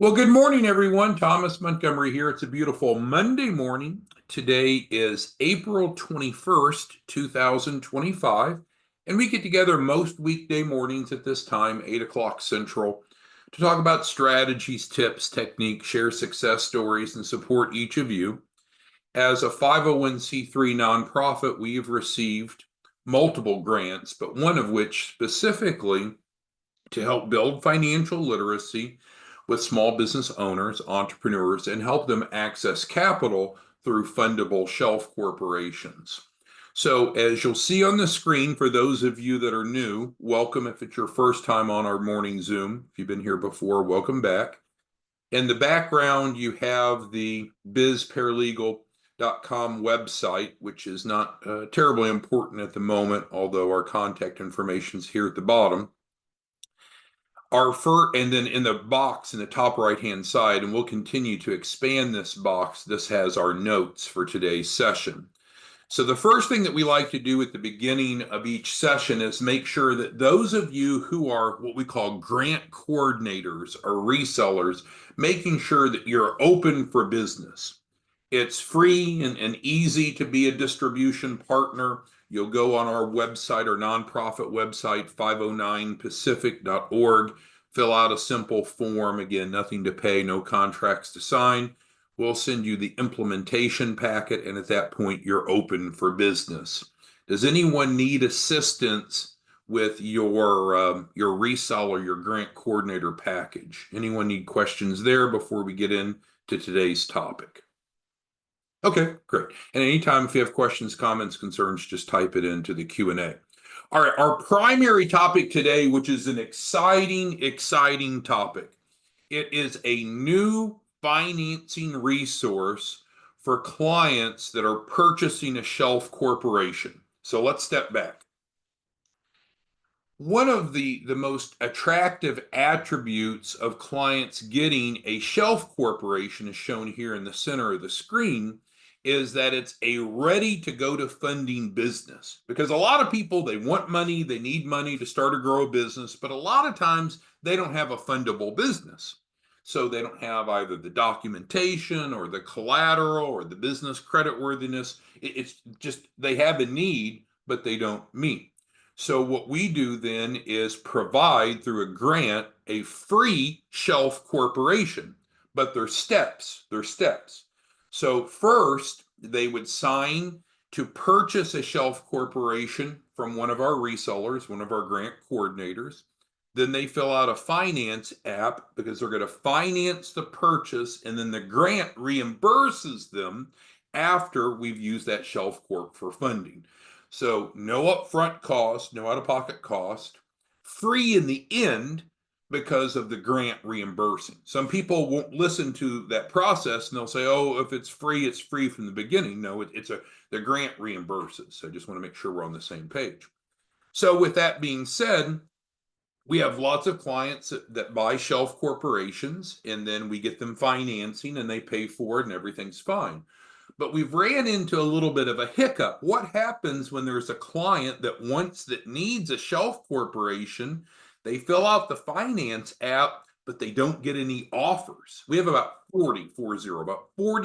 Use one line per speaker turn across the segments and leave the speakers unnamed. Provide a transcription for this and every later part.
Well, good morning, everyone. Thomas Montgomery here. It's a beautiful Monday morning. Today is April 21st, 2025, and we get together most weekday mornings at this time, 8 o'clock Central, to talk about strategies, tips, techniques, share success stories, and support each of you. As a 501c3 nonprofit, we've received multiple grants, but one of which specifically to help build financial literacy with small business owners, entrepreneurs, and help them access capital through fundable shelf corporations. So, as you'll see on the screen, for those of you that are new, welcome. If it's your first time on our morning Zoom, if you've been here before, welcome back. In the background, you have the bizparalegal.com website, which is not terribly important at the moment, although our contact information is here at the bottom. And then in the box in the top right hand side, and we'll continue to expand this box, this has our notes for today's session. So the first thing that we like to do at the beginning of each session is make sure that those of you who are what we call grant coordinators or resellers, making sure that you're open for business. It's free and easy to be a distribution partner. You'll go on our website, our nonprofit website, 509pacific.org, fill out a simple form. Again, nothing to pay, no contracts to sign. We'll send you the implementation packet, and at that point, you're open for business. Does anyone need assistance with your reseller, your grant coordinator package? Anyone need questions there before we get into today's topic? Okay, great. And anytime if you have questions, comments, concerns, just type it into the Q&A. All right, our primary topic today, which is an exciting topic. It is a new financing resource for clients that are purchasing a shelf corporation. So let's step back. One of the most attractive attributes of clients getting a shelf corporation, is shown here in the center of the screen, is that it's a ready to go to funding business. Because a lot of people, they want money, they need money to start or grow a business, but a lot of times they don't have a fundable business. So they don't have either the documentation or the collateral or the business creditworthiness. It's just they have a need, but they don't meet. So what we do then is provide through a grant a free shelf corporation, but there's steps. So first, they would sign to purchase a shelf corporation from one of our resellers, one of our grant coordinators. Then they fill out a finance app because they're going to finance the purchase, and then the grant reimburses them after we've used that shelf corp for funding. So no upfront cost, no out-of-pocket cost, free in the end because of the grant reimbursing. Some people won't listen to that process and they'll say, oh, if it's free from the beginning. No, the grant reimburses. So I just want to make sure we're on the same page. So with that being said, we have lots of clients that buy shelf corporations, and then we get them financing and they pay for it and everything's fine. But we've ran into a little bit of a hiccup. What happens when there's a client that needs a shelf corporation? They fill out the finance app, but they don't get any offers. We have about 40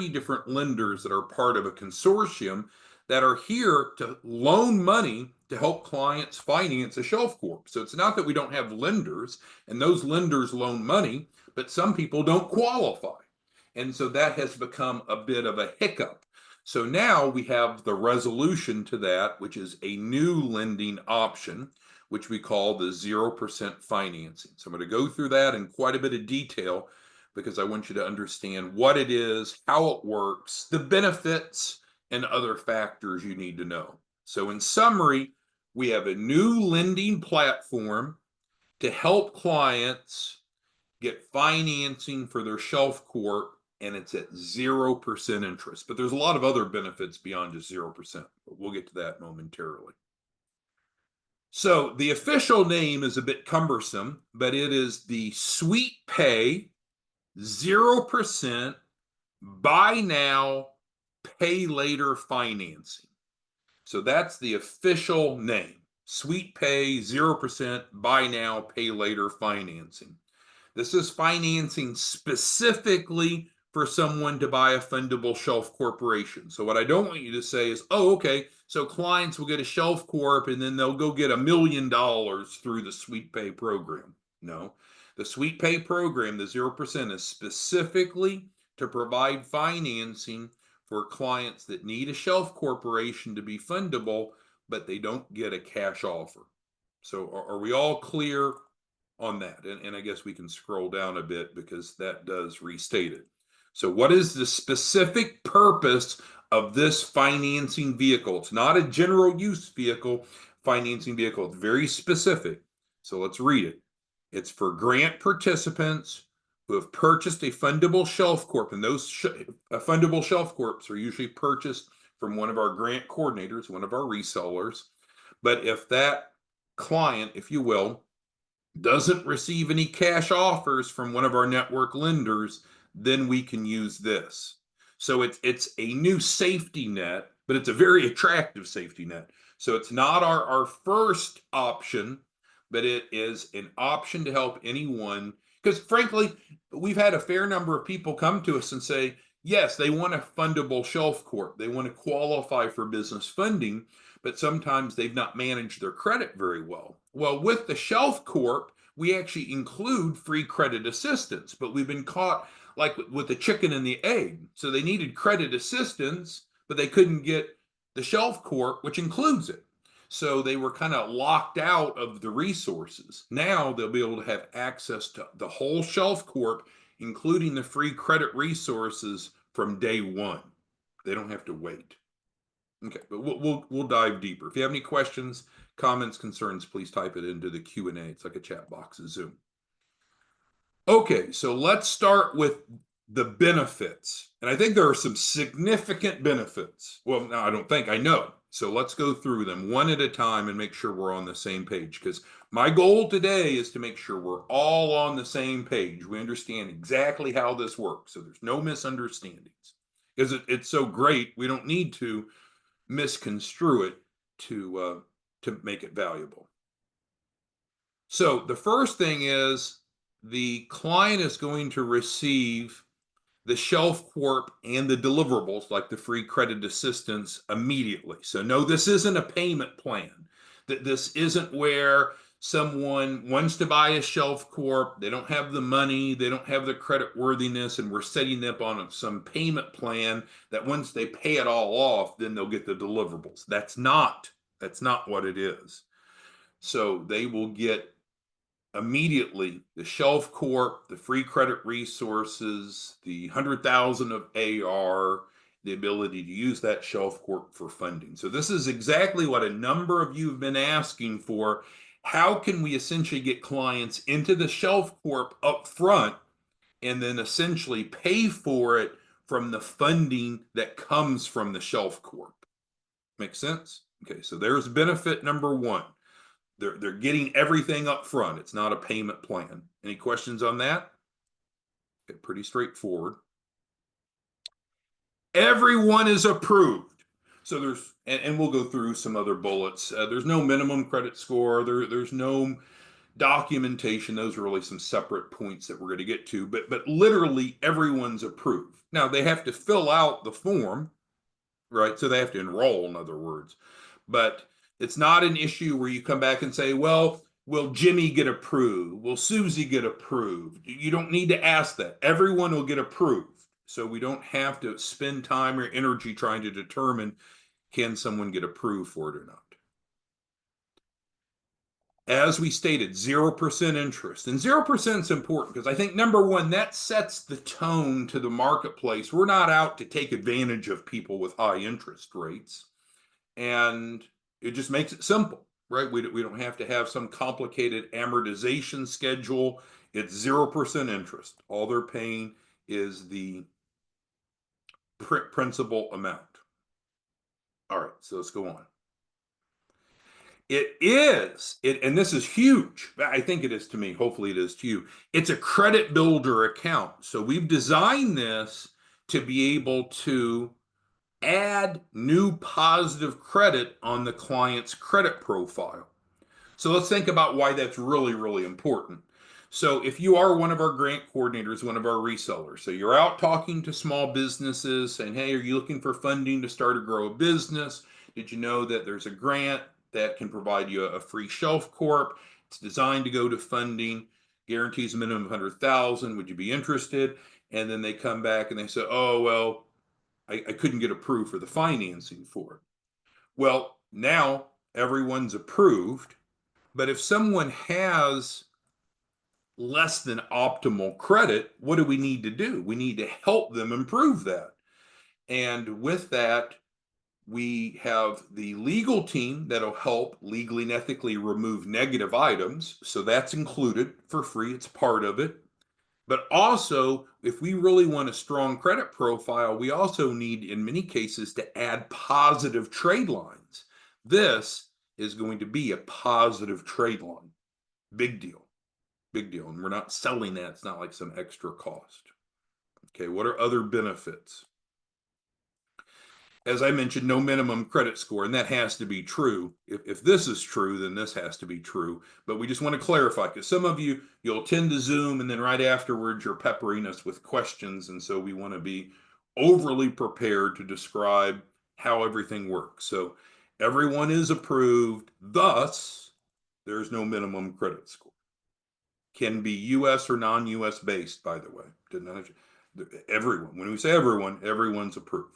different lenders that are part of a consortium that are here to loan money to help clients finance a shelf corp. So it's not that we don't have lenders and those lenders loan money, but some people don't qualify. And so that has become a bit of a hiccup. So now we have the resolution to that, which is a new lending option, which we call the 0% financing. So I'm going to go through that in quite a bit of detail because I want you to understand what it is, how it works, the benefits, and other factors you need to know. So in summary, we have a new lending platform to help clients get financing for their shelf corp, and it's at 0% interest. But there's a lot of other benefits beyond just 0%, but we'll get to that momentarily. So the official name is a bit cumbersome, but it is the Sweet Pay 0% Buy Now, Pay Later Financing. So that's the official name. Sweet Pay 0% Buy Now, Pay Later Financing. This is financing specifically for someone to buy a fundable shelf corporation. So what I don't want you to say is, oh, okay, so clients will get a shelf corp and then they'll go get $1 million through the Sweet Pay program. No, the Sweet Pay program, the 0%, is specifically to provide financing for clients that need a shelf corporation to be fundable, but they don't get a cash offer. So are we all clear on that? And I guess we can scroll down a bit because that does restate it. So what is the specific purpose of this financing vehicle? It's not a general use vehicle, financing vehicle. It's very specific. So let's read it. It's for grant participants who have purchased a fundable shelf corp, and those fundable shelf corps are usually purchased from one of our grant coordinators, one of our resellers. But if that client, if you will, doesn't receive any cash offers from one of our network lenders, then we can use this. So it's a new safety net, but it's a very attractive safety net. So it's not our first option, but it is an option to help anyone. Because frankly, we've had a fair number of people come to us and say, yes, they want a fundable shelf corp. They want to qualify for business funding, but sometimes they've not managed their credit very well. Well, with the shelf corp, we actually include free credit assistance, but we've been caught like with the chicken and the egg. So they needed credit assistance, but they couldn't get the shelf corp, which includes it. So they were kind of locked out of the resources. Now they'll be able to have access to the whole shelf corp, including the free credit resources from day one. They don't have to wait. Okay, but we'll dive deeper. If you have any questions, comments, concerns, please type it into the Q&A. It's like a chat box of Zoom. Okay, so let's start with the benefits. And I think there are some significant benefits. Well, no, I don't think, I know. So let's go through them one at a time and make sure we're on the same page. Because my goal today is to make sure we're all on the same page. We understand exactly how this works. So there's no misunderstandings. Because it's so great, we don't need to misconstrue it to make it valuable. So the first thing is the client is going to receive the shelf corp and the deliverables like the free credit assistance immediately. So no, this isn't a payment plan. That this isn't where someone wants to buy a shelf corp, they don't have the money, they don't have the credit worthiness, and we're setting them up on some payment plan that once they pay it all off, then they'll get the deliverables. That's not what it is. So they will get immediately the shelf corp, the free credit resources, the 100,000 of AR, the ability to use that shelf corp for funding. So this is exactly what a number of you have been asking for. How can we essentially get clients into the shelf corp up front and then essentially pay for it from the funding that comes from the shelf corp? Make sense? Okay, so there's benefit number one. They're getting everything up front. It's not a payment plan. Any questions on that? Okay, pretty straightforward. Everyone is approved. So there's, and we'll go through some other bullets. There's no minimum credit score. There's no documentation. Those are really some separate points that we're going to get to. But literally everyone's approved. Now they have to fill out the form, right? So they have to enroll, in other words. But it's not an issue where you come back and say, well, will Jimmy get approved? Will Susie get approved? You don't need to ask that. Everyone will get approved. So we don't have to spend time or energy trying to determine, can someone get approved for it or not? As we stated, 0% interest. And 0% is important because I think, number one, that sets the tone to the marketplace. We're not out to take advantage of people with high interest rates. And it just makes it simple, right? We don't have to have some complicated amortization schedule. It's 0% interest. All they're paying is the principal amount. All right, so let's go on. And this is huge. I think it is to me. Hopefully it is to you. It's a credit builder account. So we've designed this to be able to add new positive credit on the client's credit profile. So let's think about why that's really, really important. So if you are one of our grant coordinators, one of our resellers, so you're out talking to small businesses saying, hey, are you looking for funding to start or grow a business? Did you know that there's a grant that can provide you a free shelf corp? It's designed to go to funding, guarantees a minimum of 100,000. Would you be interested? And then they come back and they say, oh, well, I couldn't get approved for the financing for it. Well, now everyone's approved, but if someone has less than optimal credit, what do we need to do? We need to help them improve that. And with that, we have the legal team that'll help legally and ethically remove negative items. So that's included for free, it's part of it. But also, if we really want a strong credit profile, we also need, in many cases, to add positive trade lines. This is going to be a positive trade line. Big deal. Big deal. And we're not selling that. It's not like some extra cost. Okay, what are other benefits? As I mentioned, no minimum credit score, and that has to be true. If this is true, then this has to be true. But we just want to clarify, because some of you, you'll tend to Zoom, and then right afterwards, you're peppering us with questions. And so we want to be overly prepared to describe how everything works. So everyone is approved, thus, there's no minimum credit score. Can be US or non-US based, by the way. Everyone, when we say everyone, everyone's approved.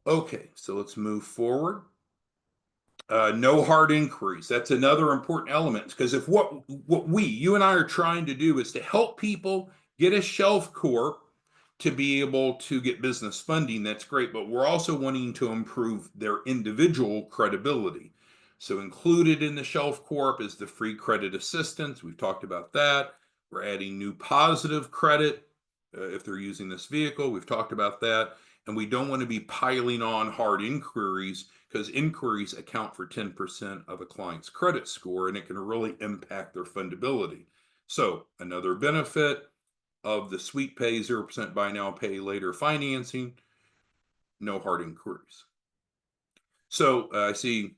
Okay, so let's move forward. No hard inquiries. That's another important element, because if what you and I are trying to do is to help people get a shelf corp to be able to get business funding, that's great, but we're also wanting to improve their individual credibility. So included in the shelf corp is the free credit assistance. We've talked about that. We're adding new positive credit if they're using this vehicle. We've talked about that. And we don't want to be piling on hard inquiries, because inquiries account for 10% of a client's credit score, and it can really impact their fundability. So another benefit of the sweet pay 0% buy now, pay later financing, no hard inquiries. So I see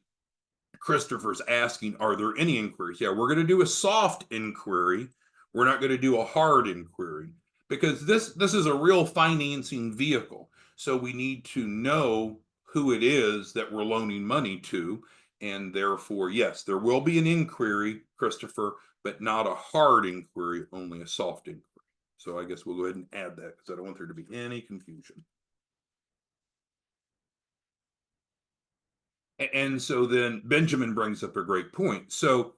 Christopher's asking, are there any inquiries? Yeah, we're going to do a soft inquiry. We're not going to do a hard inquiry, because this is a real financing vehicle. So we need to know who it is that we're loaning money to. And therefore, yes, there will be an inquiry, Christopher, but not a hard inquiry, only a soft inquiry. So I guess we'll go ahead and add that, because I don't want there to be any confusion. And so then Benjamin brings up a great point. So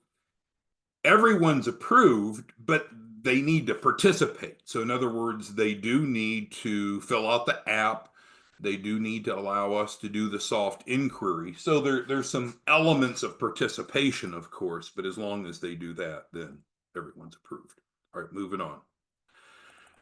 everyone's approved, but they need to participate. So in other words, they do need to fill out the app. They do need to allow us to do the soft inquiry. So there's some elements of participation, of course, but as long as they do that, then everyone's approved. All right, moving on.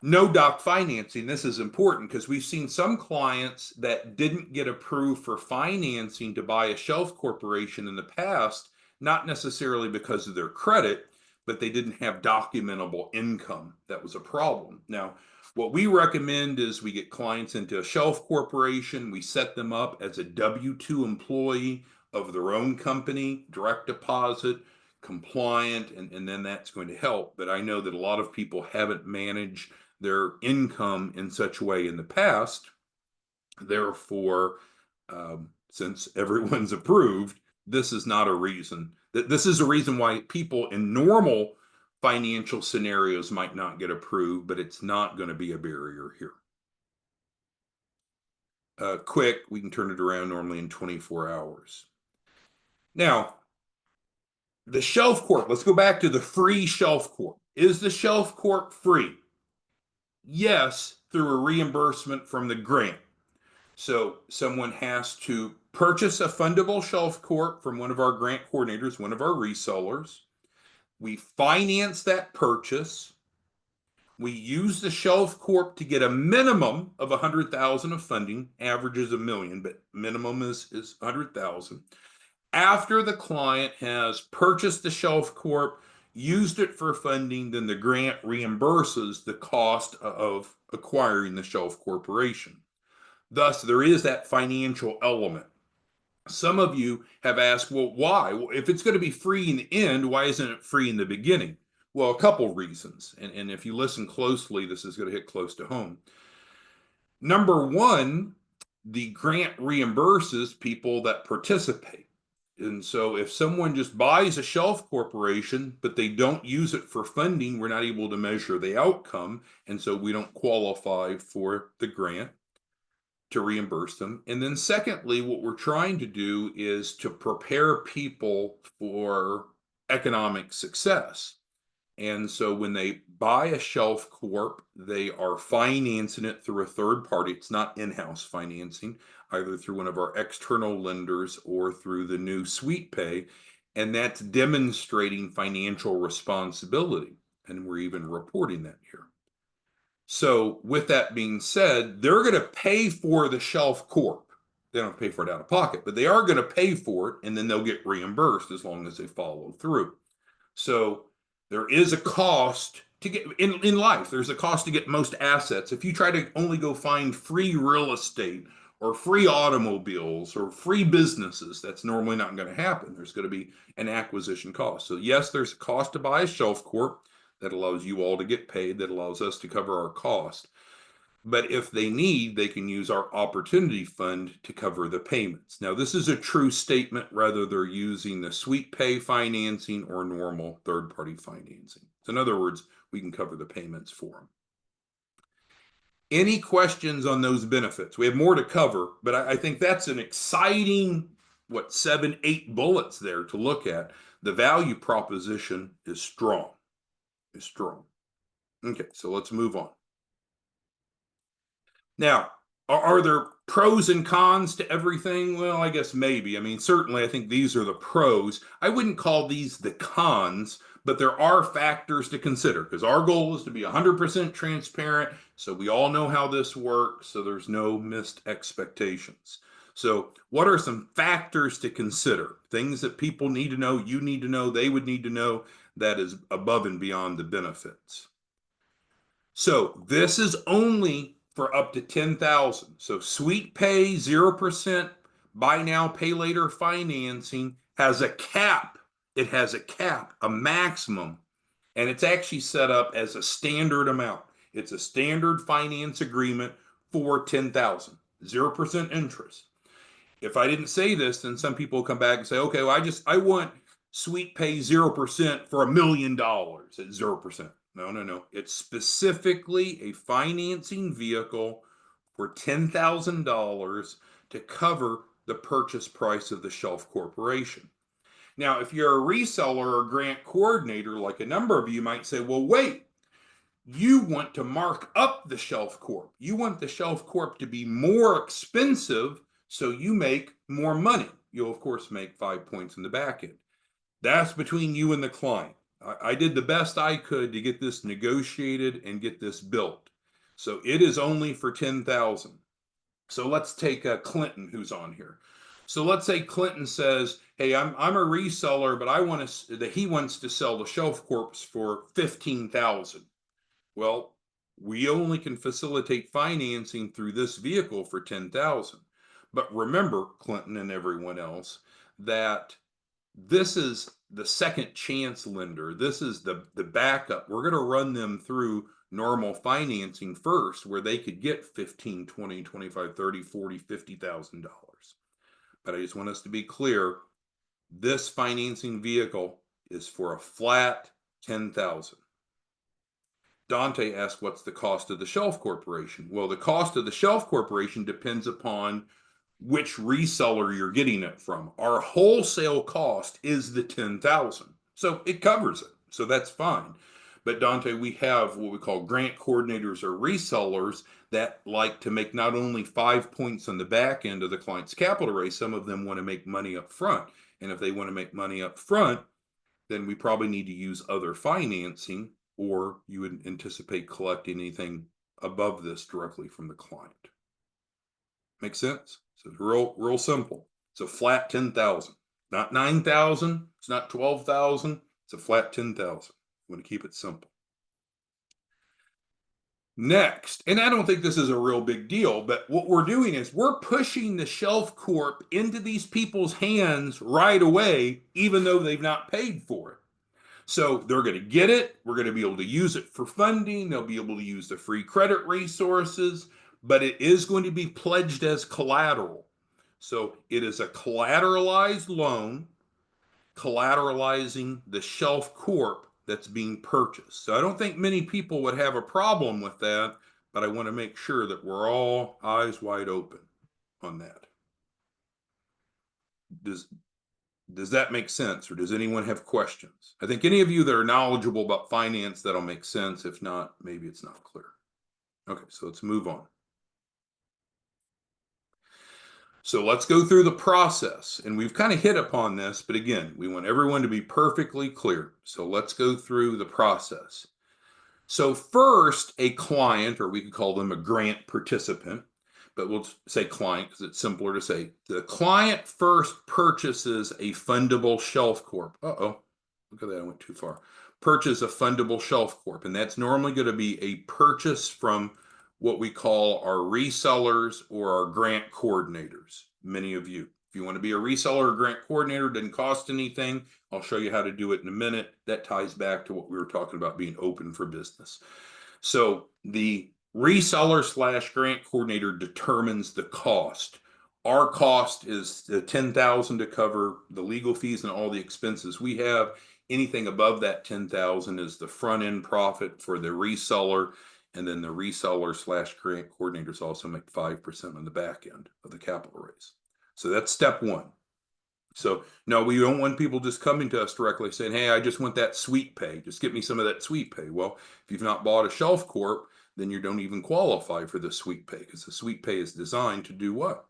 No doc financing. This is important, because we've seen some clients that didn't get approved for financing to buy a shelf corporation in the past, not necessarily because of their credit, but they didn't have documentable income. That was a problem. Now, what we recommend is we get clients into a shelf corporation. We set them up as a W-2 employee of their own company, direct deposit, compliant, and then that's going to help. But I know that a lot of people haven't managed their income in such a way in the past. Therefore, since everyone's approved, this is not a reason. This is a reason why people in normal financial scenarios might not get approved, but it's not going to be a barrier here. Quick, we can turn it around normally in 24 hours. Now, the shelf corp, let's go back to the free shelf corp. Is the shelf corp free? Yes, through a reimbursement from the grant. So someone has to purchase a Fundable Shelf Corp from one of our grant coordinators, one of our resellers. We finance that purchase. We use the Shelf Corp to get a minimum of 100,000 of funding. Average is $1 million, but minimum is 100,000. After the client has purchased the Shelf Corp, used it for funding, then the grant reimburses the cost of acquiring the shelf corporation. Thus, there is that financial element. Some of you have asked, well, why? Well, if it's going to be free in the end, why isn't it free in the beginning? Well, a couple reasons. And if you listen closely, this is going to hit close to home. Number one, the grant reimburses people that participate. And so if someone just buys a shelf corporation, but they don't use it for funding, we're not able to measure the outcome. And so we don't qualify for the grant to reimburse them. And then secondly, what we're trying to do is to prepare people for economic success. And so when they buy a shelf corp, they are financing it through a third party. It's not in-house financing, either through one of our external lenders or through the new Sweet Pay. And that's demonstrating financial responsibility. And we're even reporting that here. So with that being said, they're going to pay for the shelf corp. They don't pay for it out of pocket, but they are going to pay for it, and then they'll get reimbursed as long as they follow through. So there is a cost to get in life. There's a cost to get most assets. If you try to only go find free real estate or free automobiles or free businesses, that's normally not going to happen. There's going to be an acquisition cost. So yes, there's a cost to buy a shelf corp that allows you all to get paid, that allows us to cover our cost. But if they need, they can use our opportunity fund to cover the payments. Now, this is a true statement, whether they're using the Sweet Pay financing or normal third-party financing. So in other words, we can cover the payments for them. Any questions on those benefits? We have more to cover, but I think that's an exciting, 7, 8 bullets there to look at. The value proposition is strong. Okay, so let's move on. Now, are there pros and cons to everything? Well, I guess maybe. I mean, certainly I think these are the pros. I wouldn't call these the cons, but there are factors to consider because our goal is to be 100% transparent so we all know how this works, so there's no missed expectations. So what are some factors to consider? Things that people need to know, you need to know, they would need to know, that is above and beyond the benefits. So this is only for up to 10,000. So Sweet Pay 0% buy now pay later financing has a cap. It has a cap, a maximum, and it's actually set up as a standard amount. It's a standard finance agreement for 10,000, 0% interest. If I didn't say this, then some people come back and say, okay, well, I want Sweet Pay 0% for $1 million at 0%. No. It's specifically a financing vehicle for $10,000 to cover the purchase price of the shelf corporation. Now, if you're a reseller or grant coordinator, like a number of you might say, well, wait, you want to mark up the shelf corp. You want the shelf corp to be more expensive so you make more money. You'll, of course, make 5 points in the back end. That's between you and the client. I did the best I could to get this negotiated and get this built. So it is only for 10,000. So let's take Clinton, who's on here. So let's say Clinton says, hey, I'm a reseller, but he wants to sell the shelf corps for 15,000. Well, we only can facilitate financing through this vehicle for 10,000. But remember, Clinton and everyone else, that this is the second chance lender. This is the backup. We're going to run them through normal financing first, where they could get 15, 20, 25, 30, 40, $50,000. But I just want us to be clear. This financing vehicle is for a flat 10,000. Dante asked, what's the cost of the shelf corporation? Well, the cost of the shelf corporation depends upon which reseller you're getting it from. Our wholesale cost is the 10,000. So it covers it. So that's fine. But Dante, we have what we call grant coordinators or resellers that like to make not only 5 points on the back end of the client's capital raise, some of them want to make money up front. And if they want to make money up front, then we probably need to use other financing, or you would anticipate collecting anything above this directly from the client. Make sense? So it's real simple. It's a flat 10,000, not 9,000. It's not 12,000. It's a flat 10,000. I'm going to keep it simple. Next, and I don't think this is a real big deal, but what we're doing is we're pushing the shelf corp into these people's hands right away, even though they've not paid for it. So they're going to get it. We're going to be able to use it for funding. They'll be able to use the free credit resources, but it is going to be pledged as collateral. So it is a collateralized loan collateralizing the Shelf Corp that's being purchased. So I don't think many people would have a problem with that, but I want to make sure that we're all eyes wide open on that. Does does that make sense, or does anyone have questions? I think any of you that are knowledgeable about finance, that'll make sense. If not, maybe it's not clear. Okay, so let's move on. So let's go through the process. And we've kind of hit upon this, but again, we want everyone to be perfectly clear. So let's go through the process. So first, a client, or we could call them a grant participant, but we'll say client because it's simpler to say. The client first purchases a Fundable Shelf Corp. Uh-oh, look at that, I went too far. Purchase a Fundable Shelf Corp, and that's normally going to be a purchase from what we call our resellers or our grant coordinators, many of you. If you want to be a reseller or grant coordinator, it doesn't cost anything. I'll show you how to do it in a minute. That ties back to what we were talking about being open for business. So the reseller slash grant coordinator determines the cost. Our cost is the $10,000 to cover the legal fees and all the expenses we have. Anything above that $10,000 is the front end profit for the reseller, and then the reseller slash grant coordinators also make 5% on the back end of the capital raise. So that's step one. So no, we don't want people just coming to us directly saying, hey, I just want that sweet pay. Just get me some of that sweet pay. Well, if you've not bought a Shelf Corp, then you don't even qualify for the sweet pay, because the sweet pay is designed to do what?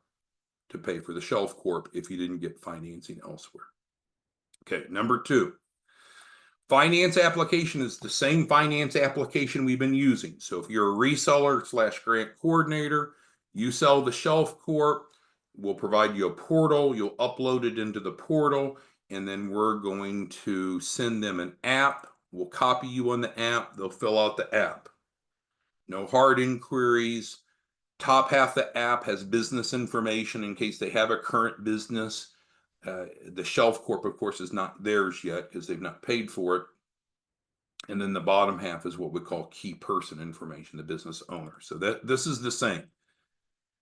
To pay for the Shelf Corp if you didn't get financing elsewhere. Okay, number two. Finance application is the same finance application we've been using. So if you're a reseller slash grant coordinator, you sell the Shelf Corp, we'll provide you a portal, you'll upload it into the portal, and then we're going to send them an app. We'll copy you on the app, they'll fill out the app. No hard inquiries. Top half the app has business information in case they have a current business. The Shelf Corp, of course, is not theirs yet because they've not paid for it. And then the bottom half is what we call key person information, the business owner. So this is the same.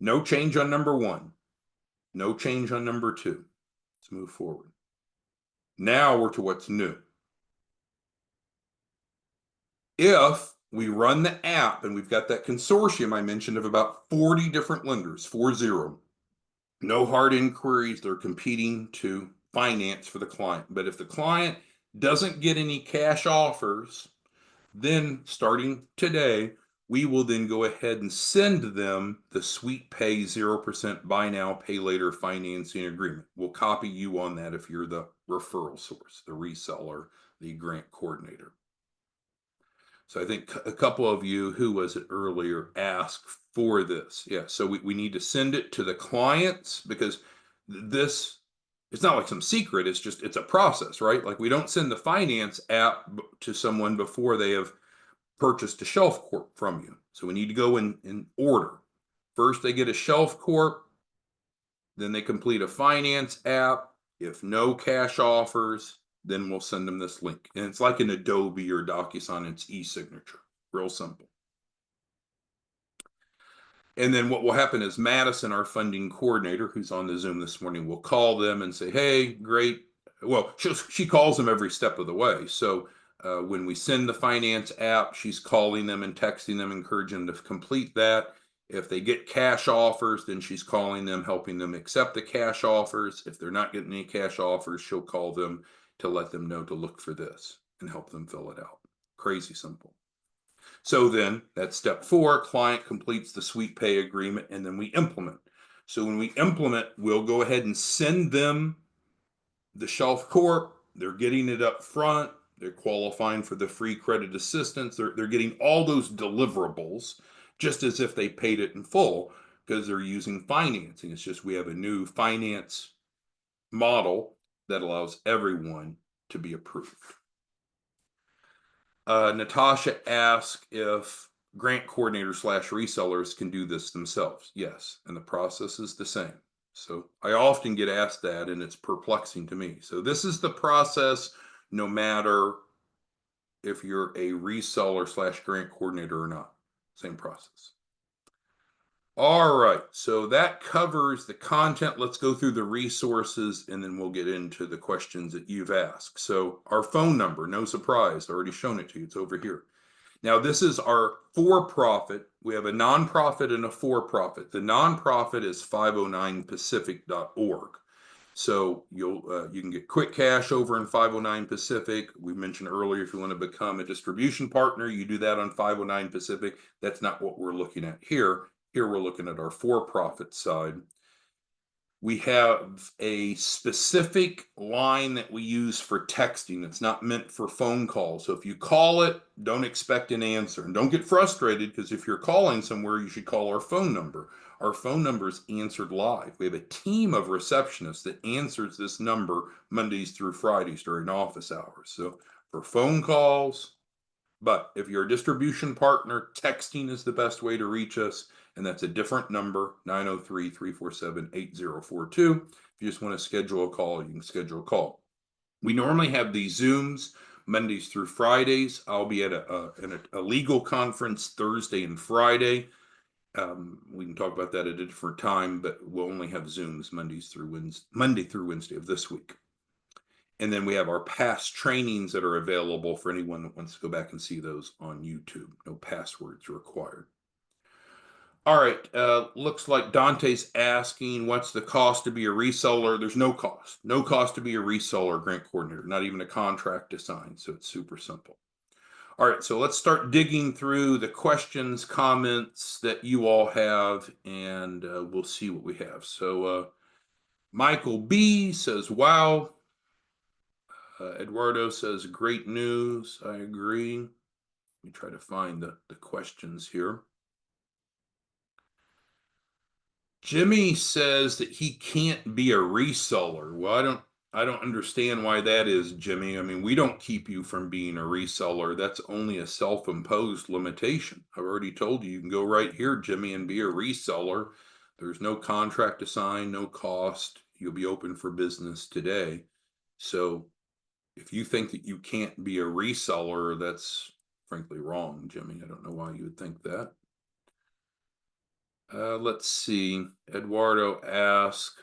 No change on number one. No change on number two. Let's move forward. Now we're to what's new. If we run the app and we've got that consortium I mentioned of about 40 different lenders, 40, no hard inquiries, they're competing to finance for the client. But if the client doesn't get any cash offers, then starting today, we will then go ahead and send them the Sweet Pay 0% buy now, pay later financing agreement. We'll copy you on that if you're the referral source, the reseller, the grant coordinator. So I think a couple of you, who was it earlier, asked for this. Yeah, so we need to send it to the clients, because this, it's not like some secret, it's a process, right? Like, we don't send the finance app to someone before they have purchased a Shelf Corp from you. So we need to go in order. First, they get a Shelf Corp, then they complete a finance app. If no cash offers, then we'll send them this link. And it's like an Adobe or DocuSign, it's e-signature, real simple. And then what will happen is Madison, our funding coordinator, who's on the Zoom this morning, will call them and say, hey, great. Well, she calls them every step of the way. So when we send the finance app, she's calling them and texting them, encouraging them to complete that. If they get cash offers, then she's calling them, helping them accept the cash offers. If they're not getting any cash offers, she'll call them to let them know to look for this and help them fill it out. Crazy simple. So then that's step 4, client completes the Sweet Pay agreement, and then we implement. So when we implement, we'll go ahead and send them the Shelf Corp. They're getting it up front. They're qualifying for the free credit assistance. They're getting all those deliverables just as if they paid it in full, because they're using financing. It's just we have a new finance model that allows everyone to be approved. Natasha asked if grant coordinators slash resellers can do this themselves. Yes, and the process is the same. So I often get asked that, and it's perplexing to me. So this is the process, no matter if you're a reseller / grant coordinator or not. Same process. All right, so that covers the content. Let's go through the resources and then we'll get into the questions that you've asked. So our phone number, no surprise, I already shown it to you. It's over here. Now, this is our for-profit. We have a nonprofit and a for-profit. The nonprofit is 509pacific.org. So you can get quick cash over in 509 Pacific. We mentioned earlier, if you want to become a distribution partner, you do that on 509 Pacific. That's not what we're looking at here. Here we're looking at our for-profit side. We have a specific line that we use for texting. It's not meant for phone calls. So if you call it, don't expect an answer. And don't get frustrated, because if you're calling somewhere, you should call our phone number. Our phone number is answered live. We have a team of receptionists that answers this number Mondays through Fridays during office hours. So for phone calls, but if you're a distribution partner, texting is the best way to reach us. And that's a different number, 903-347-8042. If you just want to schedule a call, you can schedule a call. We normally have these Zooms Mondays through Fridays. I'll be at a legal conference Thursday and Friday. We can talk about that at a different time, but we'll only have Zooms Monday through Wednesday of this week. And then we have our past trainings that are available for anyone that wants to go back and see those on YouTube. No passwords required. All right, looks like Dante's asking, what's the cost to be a reseller? There's no cost. No cost to be a reseller grant coordinator, not even a contract to sign. So it's super simple. All right, so let's start digging through the questions, comments that you all have, and we'll see what we have. So Michael B says, wow. Eduardo says, great news. I agree. Let me try to find the questions here. Jimmy says that he can't be a reseller. Well, I don't understand why that is, Jimmy. I mean, we don't keep you from being a reseller. That's only a self-imposed limitation. I've already told you, you can go right here, Jimmy, and be a reseller. There's no contract to sign, no cost. You'll be open for business today. So if you think that you can't be a reseller, that's frankly wrong, Jimmy. I don't know why you would think that. Let's see. Eduardo asks.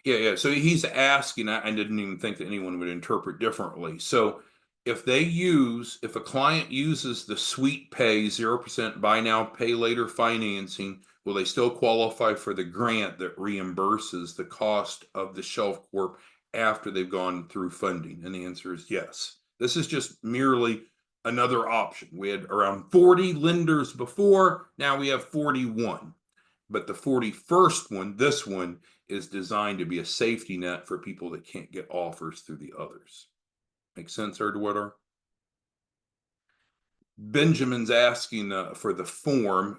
Yeah. So he's asking, I didn't even think that anyone would interpret differently. So if a client uses the Sweet Pay 0% buy now, pay later financing, will they still qualify for the grant that reimburses the cost of the Shelf Corp after they've gone through funding? And the answer is yes. This is just merely another option. We had around 40 lenders before, now we have 41. But the 41st one, this one, is designed to be a safety net for people that can't get offers through the others. Make sense, Eduardo? Benjamin's asking for the form.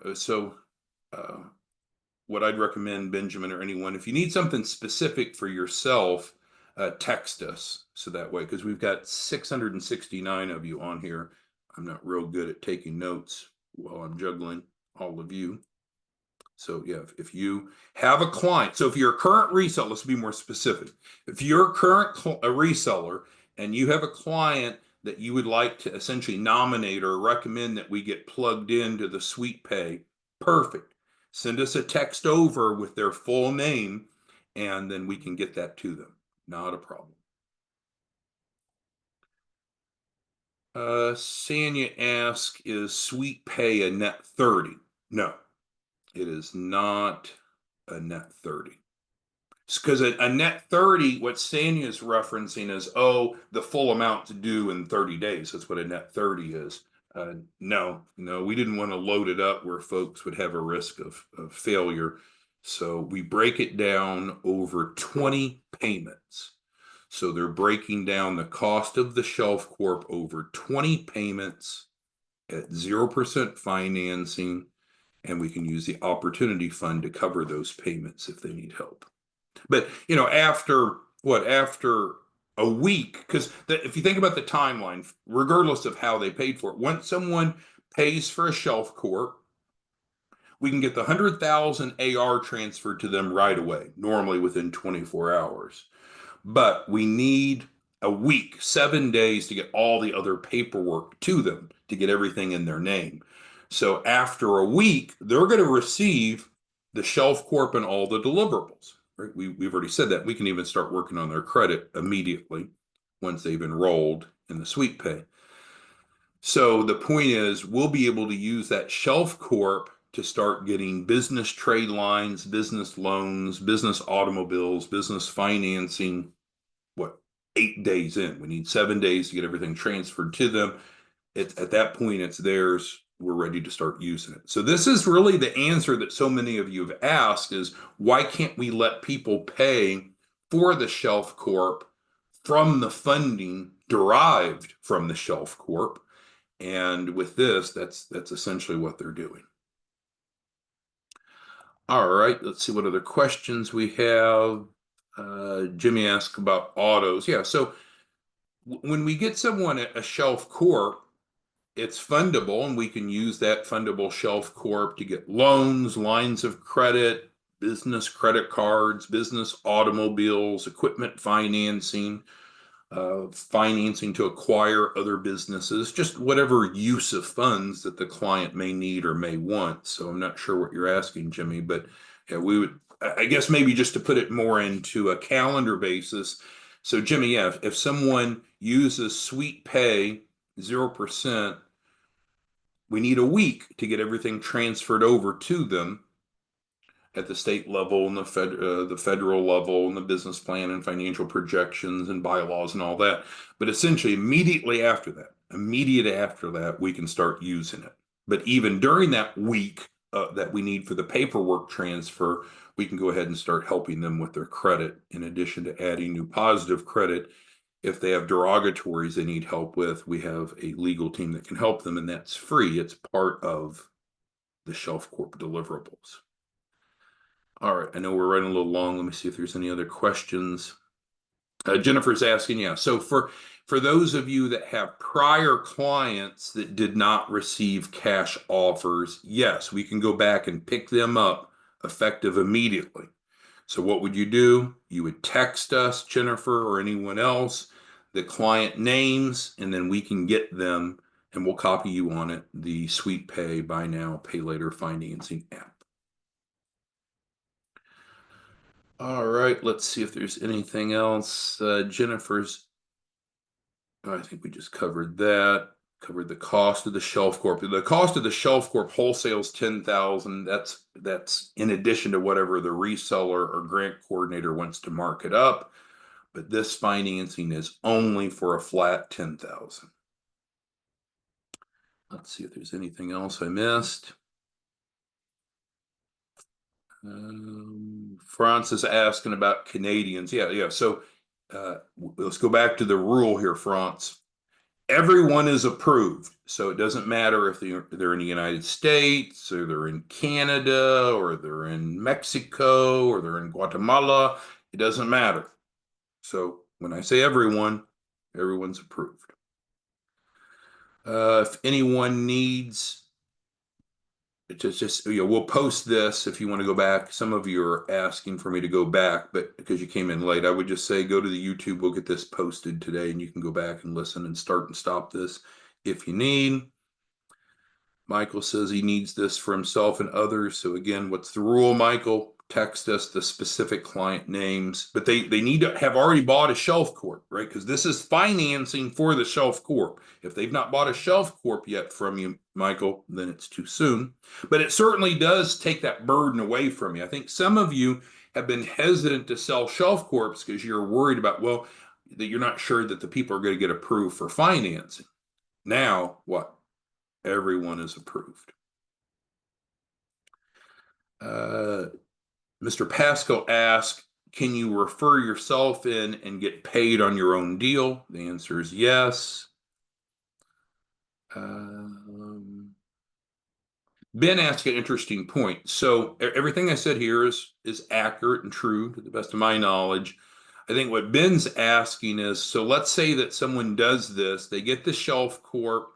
What I'd recommend, Benjamin, or anyone, if you need something specific for yourself, text us. So that way, because we've got 669 of you on here. I'm not real good at taking notes while I'm juggling all of you. So yeah, if you have a client, so if you're a current reseller, let's be more specific. If you're a reseller and you have a client that you would like to essentially nominate or recommend that we get plugged into the Sweet Pay, perfect. Send us a text over with their full name, and then we can get that to them. Not a problem. Sanya asks, is Sweet Pay a net 30? No, it is not a net 30. Because a net 30, what Sanya is referencing is, the full amount to due in 30 days. That's what a net 30 is. No, we didn't want to load it up where folks would have a risk of failure. So we break it down over 20 payments. So they're breaking down the cost of the Shelf Corp over 20 payments at 0% financing, and we can use the opportunity fund to cover those payments if they need help. But after a week, because if you think about the timeline, regardless of how they paid for it, once someone pays for a Shelf Corp, we can get the 100,000 AR transferred to them right away, normally within 24 hours. But we need a week, 7 days to get all the other paperwork to them to get everything in their name. So after a week, they're going to receive the Shelf Corp and all the deliverables. Right? We've already said that. We can even start working on their credit immediately once they've enrolled in the Sweet Pay. So the point is, we'll be able to use that Shelf Corp to start getting business trade lines, business loans, business automobiles, business financing. What, 8 days in? We need 7 days to get everything transferred to them. At that point, it's theirs. We're ready to start using it. So this is really the answer that so many of you have asked is, why can't we let people pay for the Shelf Corp from the funding derived from the Shelf Corp? And with this, that's essentially what they're doing. All right, let's see what other questions we have. Jimmy asked about autos. Yeah, so when we get someone a Shelf Corp, it's fundable, and we can use that Fundable Shelf Corp to get loans, lines of credit, business credit cards, business automobiles, equipment financing, financing to acquire other businesses, just whatever use of funds that the client may need or may want. So I'm not sure what you're asking, Jimmy, but yeah, we would, I guess maybe just to put it more into a calendar basis. So Jimmy, yeah, if someone uses Sweet Pay 0%, we need a week to get everything transferred over to them at the state level and the federal level and the business plan and financial projections and bylaws and all that. But essentially, immediate after that, we can start using it. But even during that week that we need for the paperwork transfer, we can go ahead and start helping them with their credit, in addition to adding new positive credit. If they have derogatories they need help with, we have a legal team that can help them, and that's free. It's part of the Shelf Corp deliverables. All right, I know we're running a little long. Let me see if there's any other questions. Jennifer's asking, yeah. So for those of you that have prior clients that did not receive cash offers, yes, we can go back and pick them up effective immediately. So what would you do? You would text us, Jennifer, or anyone else, the client names, and then we can get them, and we'll copy you on it, the Sweet Pay Buy Now, Pay Later financing app. All right, let's see if there's anything else. Jennifer's, I think we just covered that. Covered the cost of the Shelf Corp. The cost of the Shelf Corp wholesale is $10,000. That's in addition to whatever the reseller or grant coordinator wants to mark it up. But this financing is only for a flat $10,000. Let's see if there's anything else I missed. France is asking about Canadians. Yeah. So let's go back to the rule here, France. Everyone is approved. So it doesn't matter if they're in the United States, or they're in Canada, or they're in Mexico, or they're in Guatemala. It doesn't matter. So when I say everyone, everyone's approved. If anyone needs, just we'll post this if you want to go back. Some of you are asking for me to go back, but because you came in late, I would just say go to the YouTube. We'll get this posted today, and you can go back and listen and start and stop this if you need. Michael says he needs this for himself and others. So again, what's the rule, Michael? Text us the specific client names, but they need to have already bought a Shelf Corp, right? Because this is financing for the Shelf Corp. If they've not bought a Shelf Corp yet from you, Michael, then it's too soon. But it certainly does take that burden away from you. I think some of you have been hesitant to sell Shelf Corps because you're worried about, well, that you're not sure that the people are going to get approved for financing. Now, what? Everyone is approved. Mr. Pasco asked, can you refer yourself in and get paid on your own deal? The answer is yes. Ben asked an interesting point. So everything I said here is accurate and true to the best of my knowledge. I think what Ben's asking is, so let's say that someone does this, they get the Shelf Corp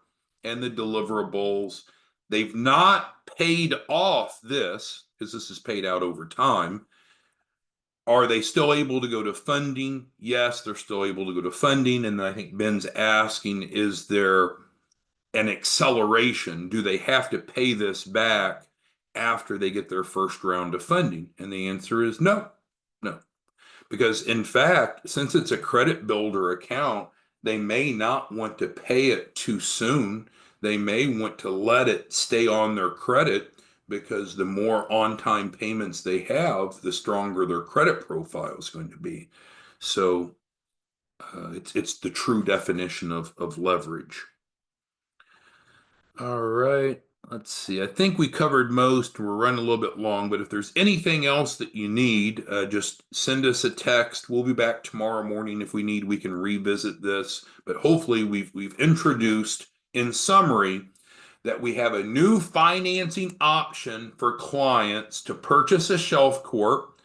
and the deliverables. They've not paid off this, because this is paid out over time. Are they still able to go to funding? Yes, they're still able to go to funding. And then I think Ben's asking, is there an acceleration? Do they have to pay this back after they get their first round of funding? And the answer is no, no. Because in fact, since it's a credit builder account, they may not want to pay it too soon. They may want to let it stay on their credit because the more on-time payments they have, the stronger their credit profile is going to be. So it's the true definition of leverage. All right. Let's see. I think we covered most. We're running a little bit long, but if there's anything else that you need, just send us a text. We'll be back tomorrow morning. If we need, we can revisit this. But hopefully, we've introduced, in summary, that we have a new financing option for clients to purchase a shelf corp.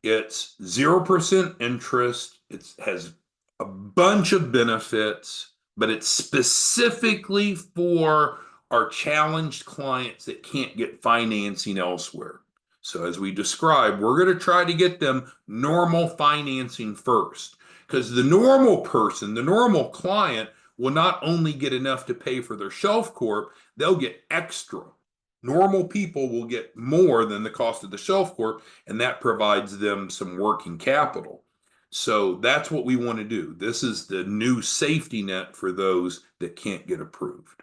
It's 0% interest. It has a bunch of benefits, but it's specifically for our challenged clients that can't get financing elsewhere. So, as we described, we're going to try to get them normal financing first, because the normal person, the normal client, will not only get enough to pay for their shelf corp, they'll get extra. Normal people will get more than the cost of the shelf corp, and that provides them some working capital. So that's what we want to do. This is the new safety net for those that can't get approved.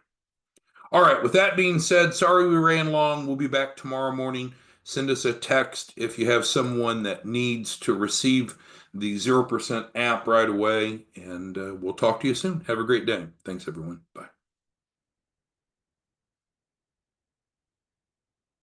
All right, with that being said, sorry we ran long. We'll be back tomorrow morning. Send us a text if you have someone that needs to receive the 0% app right away, and we'll talk to you soon. Have a great day. Thanks, everyone. Bye.